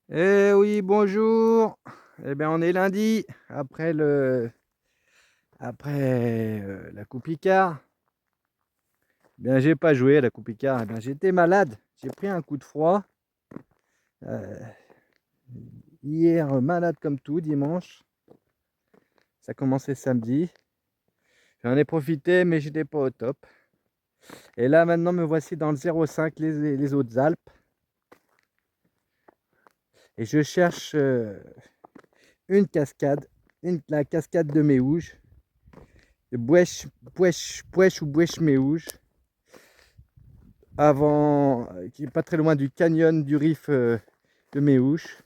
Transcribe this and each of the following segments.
Eh oui, bonjour. Eh bien, on est lundi la Coupe Icare. Eh bien, j'ai pas joué à la Coupe Icare. Eh bien, j'étais malade. J'ai pris un coup de froid. Euh, Hier, malade comme tout, dimanche. Ça commençait samedi. J'en ai profité, mais j'étais pas au top. Et là, maintenant, me voici dans le 05, les Hautes-Alpes. Et je cherche une cascade, la cascade de Méouge, de Bouèche ou Bouèche-Méouge. Qui est pas très loin du canyon du Rif de Méouche.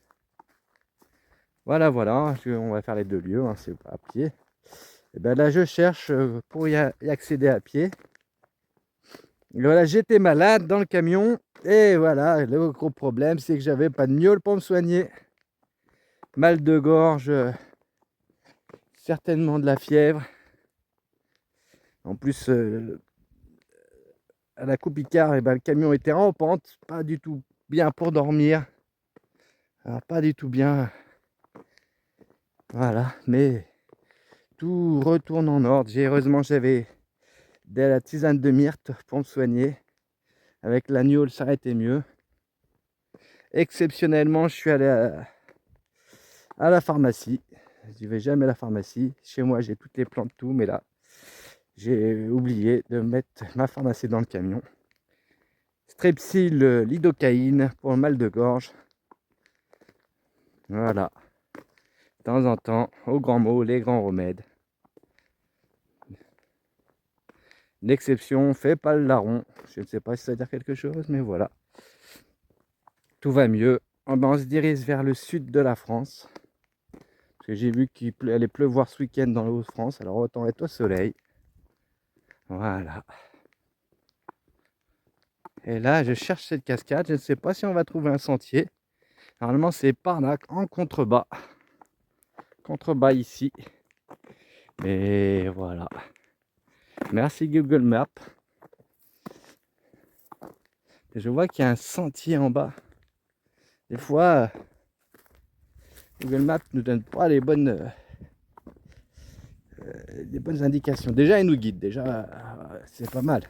Voilà, voilà, on va faire les deux lieux, hein, c'est à pied. Et ben là, je cherche pour y accéder à pied. Et voilà, j'étais malade dans le camion. Et voilà, le gros problème, c'est que j'avais pas de miaule pour me soigner. Mal de gorge, certainement de la fièvre. En plus, à la Coupe Icare, et ben, le camion était en pente, pas du tout bien pour dormir. Alors, pas du tout bien. Voilà, mais tout retourne en ordre. Heureusement, j'avais de la tisane de myrte pour me soigner. Avec l'agneau, ça aurait été mieux. Exceptionnellement, je suis allé à la pharmacie. Je vais jamais à la pharmacie. Chez moi, j'ai toutes les plantes, tout, mais là, j'ai oublié de mettre ma pharmacie dans le camion. Strepsil, lidocaïne pour le mal de gorge. Voilà. De temps en temps, aux grands mots, les grands remèdes. L'exception fait pas le larron. Je ne sais pas si ça veut dire quelque chose, mais voilà. Tout va mieux. Oh ben, on se dirige vers le sud de la France. Parce que j'ai vu qu'il allait pleuvoir ce week-end dans le Hauts-de-France. Alors autant être au soleil. Voilà. Et là, je cherche cette cascade. Je ne sais pas si on va trouver un sentier. Normalement, c'est par là, en contrebas. Contrebas ici. Et voilà. Merci Google Maps. Et je vois qu'il y a un sentier en bas. Des fois, Google Maps ne nous donne pas les bonnes indications. Déjà, il nous guide. Déjà, c'est pas mal.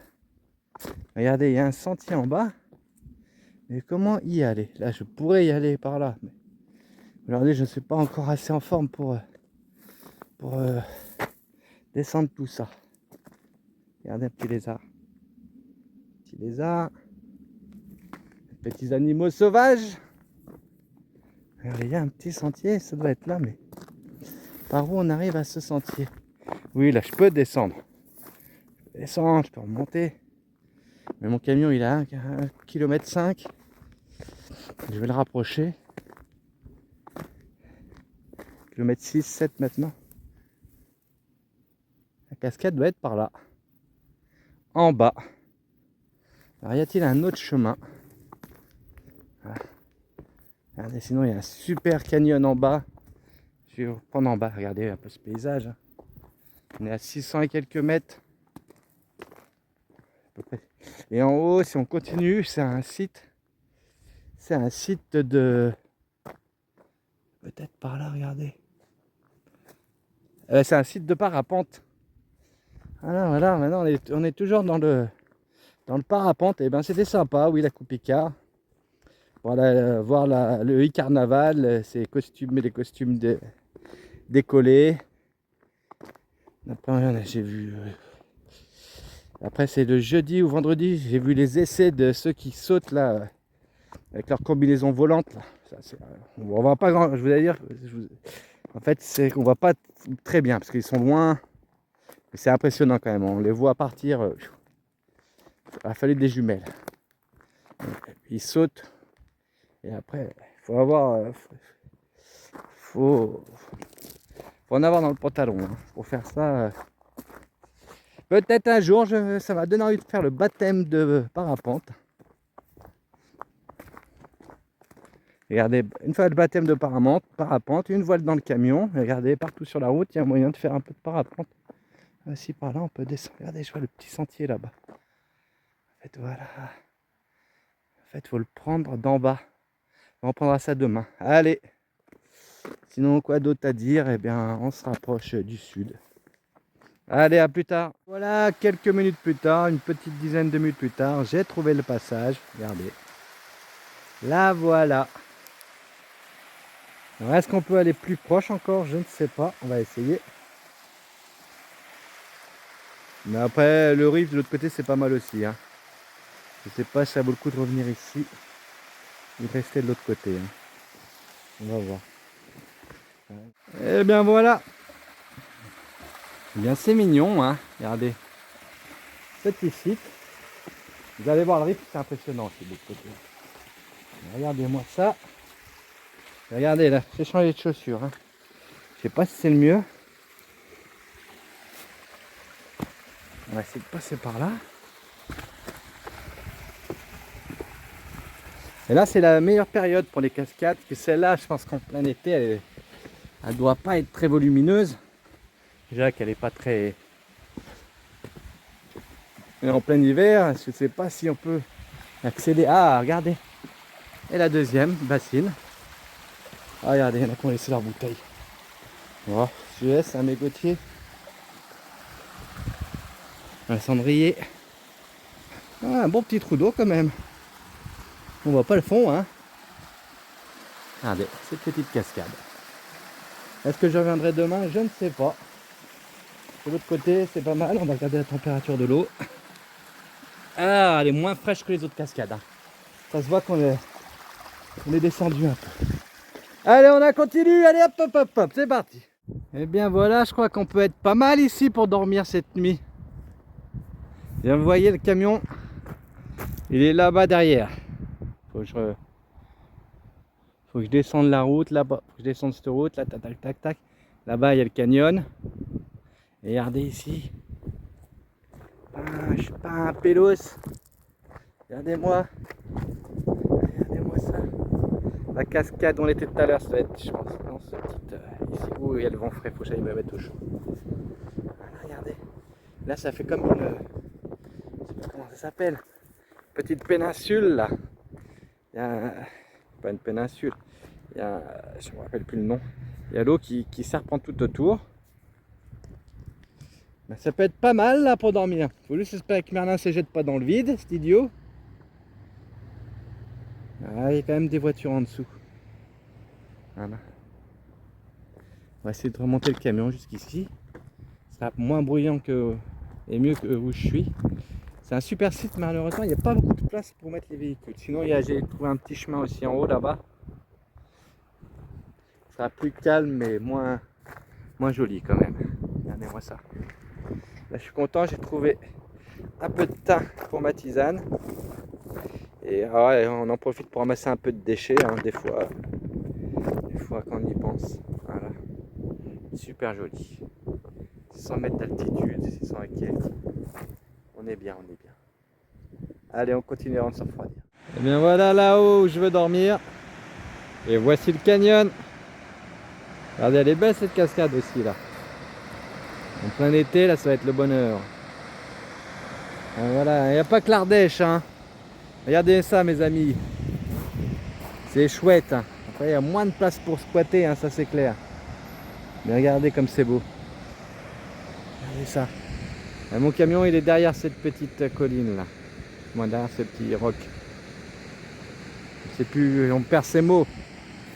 Regardez, il y a un sentier en bas. Mais comment y aller? Là, je pourrais y aller par là. Mais aujourd'hui, je ne suis pas encore assez en forme pour descendre tout ça. Regardez un petit lézard. Petit lézard. Petits animaux sauvages. Regardez, il y a un petit sentier. Ça doit être là, mais par où on arrive à ce sentier? Oui, là, je peux descendre. Je peux descendre, je peux remonter. Mais mon camion, il a 1,5 km. Je vais le rapprocher. Kilomètre 6, 7 maintenant. La cascade doit être par là. En bas. Alors, y a-t-il un autre chemin? Voilà. Regardez, sinon, il y a un super canyon en bas. Je vais vous prendre en bas. Regardez un peu ce paysage. On est à 600 et quelques mètres. À peu près. Et en haut, si on continue, c'est un site. C'est un site de... Peut-être par là, regardez. C'est un site de parapente. Voilà, voilà, maintenant on est toujours dans le parapente. Et ben c'était sympa, oui, la Coupe Icare. Voilà, voir le e-carnaval, ces costumes, les costumes décollés. Après, j'ai vu. Après, c'est le jeudi ou vendredi, j'ai vu les essais de ceux qui sautent là, avec leur combinaison volante. Là. On voit pas grand. Je vous allez dire, en fait, c'est qu'on voit pas très bien parce qu'ils sont loin. Mais c'est impressionnant quand même. On les voit partir. Il a fallu des jumelles. Ils sautent. Et après, il faut avoir. Faut en avoir dans le pantalon. Hein. Pour faire ça. Peut-être un jour, ça m'a donné envie de faire le baptême de parapente. Regardez, une fois le baptême de parapente, une voile dans le camion. Regardez, partout sur la route, il y a moyen de faire un peu de parapente. Aussi par là, on peut descendre. Regardez, je vois le petit sentier là-bas. En fait, voilà. En fait, il faut le prendre d'en bas. On reprendra ça demain. Allez. Sinon, quoi d'autre à dire? Eh bien, on se rapproche du sud. Allez, à plus tard. Voilà, quelques minutes plus tard, une petite dizaine de minutes plus tard, j'ai trouvé le passage. Regardez. Là, voilà. Alors, est-ce qu'on peut aller plus proche encore? Je ne sais pas. On va essayer. Mais après, le riff de l'autre côté, c'est pas mal aussi. Hein. Je ne sais pas si ça vaut le coup de revenir ici ou de rester de l'autre côté. Hein. On va voir. Eh bien, voilà. Eh bien, c'est mignon. Hein. Regardez. Petit site. Vous allez voir le riff, c'est impressionnant aussi de l'autre côté. Regardez-moi ça. Regardez là, j'ai changé de chaussures. Hein. Je sais pas si c'est le mieux. On va essayer de passer par là. Et là, c'est la meilleure période pour les cascades. Que celle-là, je pense qu'en plein été, elle doit pas être très volumineuse. Déjà qu'elle est pas très. Et en plein hiver, je sais pas si on peut accéder. Ah, regardez. Et la deuxième bassine. Ah, regardez, il y en a qui ont laissé leur bouteille. Oh, US, un mégotier. Un cendrier. Ah, un bon petit trou d'eau quand même. On voit pas le fond, hein. Regardez, cette petite cascade. Est-ce que je reviendrai demain? Je ne sais pas. De l'autre côté, c'est pas mal. On va regarder la température de l'eau. Ah, elle est moins fraîche que les autres cascades. Hein. Ça se voit qu'on est descendu un peu. Allez, on a continué. Allez, hop, hop, hop, hop. C'est parti. Eh bien voilà, je crois qu'on peut être pas mal ici pour dormir cette nuit. Bien, vous voyez le camion, il est là-bas derrière. Faut que je descende la route là-bas. Faut que je descende cette route là, tac, tac, tac, tac. Là-bas, il y a le canyon. Et regardez ici. Ah, je suis pas un pélos. Regardez-moi. Regardez-moi ça. La cascade où on était tout à l'heure, ça va être, je pense, dans ce petit ici où il y a le vent frais. Faut que j'aille me mettre au chaud. Voilà, regardez. Là, ça fait comme une. Je sais pas comment ça s'appelle. Petite péninsule là. Il y a pas une péninsule. Il y a, je me rappelle plus le nom. Il y a l'eau qui serpente tout autour. Ben, ça peut être pas mal là pour dormir. Faut juste espérer que Merlin ne se jette pas dans le vide, cet idiot. Ah, il y a quand même des voitures en dessous. Voilà. On va essayer de remonter le camion jusqu'ici. Ça sera moins bruyant que et mieux que où je suis. C'est un super site, malheureusement il n'y a pas beaucoup de place pour mettre les véhicules. Sinon j'ai trouvé un petit chemin aussi en haut là-bas. Ça sera plus calme mais moins joli quand même. Regardez-moi ça. Là je suis content, j'ai trouvé un peu de thym pour ma tisane. Et ouais, on en profite pour ramasser un peu de déchets hein, des fois quand on y pense. Voilà. Super joli. 600 mètres d'altitude, 600 et quelques. On est bien, on est bien. Allez, on continue avant de se refroidir. Et bien voilà là-haut où je veux dormir. Et voici le canyon. Regardez, elle est belle cette cascade aussi là. En plein été, là ça va être le bonheur. Et voilà, il n'y a pas que l'Ardèche. Hein. Regardez ça mes amis. C'est chouette. Hein. Après, il y a moins de place pour squatter, hein, ça c'est clair. Mais regardez comme c'est beau. Regardez ça. Et mon camion il est derrière cette petite colline là. Moi derrière ce petit roc. Je sais plus, on perd ses mots.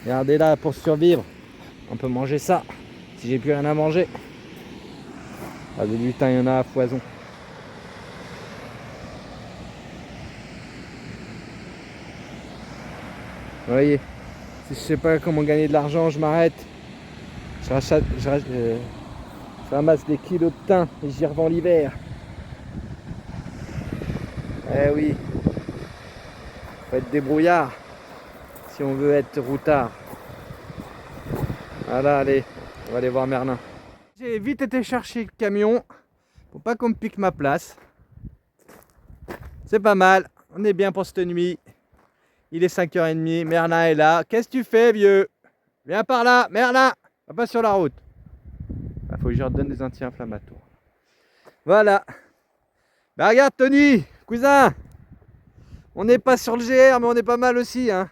Regardez là pour survivre. On peut manger ça. Si j'ai plus rien à manger. Ah, du lutin, il y en a à foison. Vous voyez, si je sais pas comment gagner de l'argent, je m'arrête. Je ramasse des kilos de thym et j'y revends l'hiver. Eh oui, faut être débrouillard si on veut être routard. Voilà, allez, on va aller voir Merlin. J'ai vite été chercher le camion pour pas qu'on me pique ma place. C'est pas mal, on est bien pour cette nuit. Il est 5h30, Merlin est là. Qu'est-ce que tu fais, vieux? Viens par là, Merlin. Va pas sur la route. Il faut que je leur donne des anti-inflammatoires. Voilà. Bah regarde, Tony, cousin. On n'est pas sur le GR, mais on est pas mal aussi. Hein.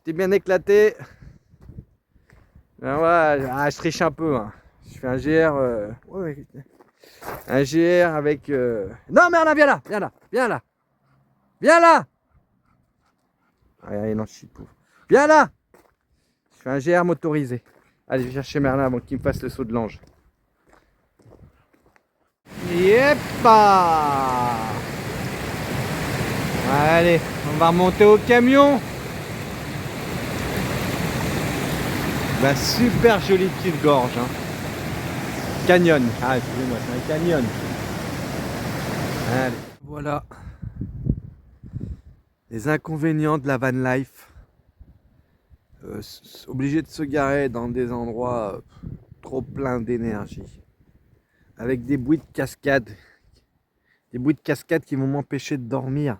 t'es bien éclaté. Ben voilà, je triche un peu. Hein. Je fais un GR. Ouais, un GR avec. Non, Merlin, viens là, viens là, viens là, viens là. Allez, non, je suis pauvre. Viens là. Je fais un GR motorisé. Allez, je vais chercher Merlin avant qu'il me fasse le saut de l'ange. Yepa. Allez, on va remonter au camion. Bah, super jolie petite gorge. Hein. Canyon. Ah, excusez-moi, c'est un canyon. Allez, voilà. Les inconvénients de la van life. Obligé de se garer dans des endroits trop pleins d'énergie. Avec des bruits de cascade. Des bruits de cascade qui vont m'empêcher de dormir.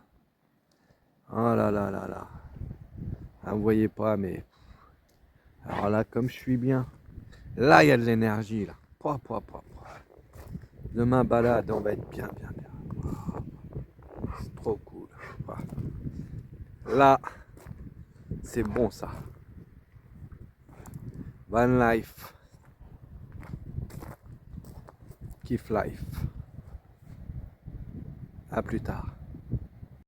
Oh là là là là. Ah, vous voyez pas, mais... Alors là, comme je suis bien. Là, il y a de l'énergie, là. Pouah, pouah, pouah, pouah. Demain, balade, on va être bien, bien, bien. C'est trop cool. Pouah. Là, c'est bon, ça. Van life. Kiff life. À plus tard.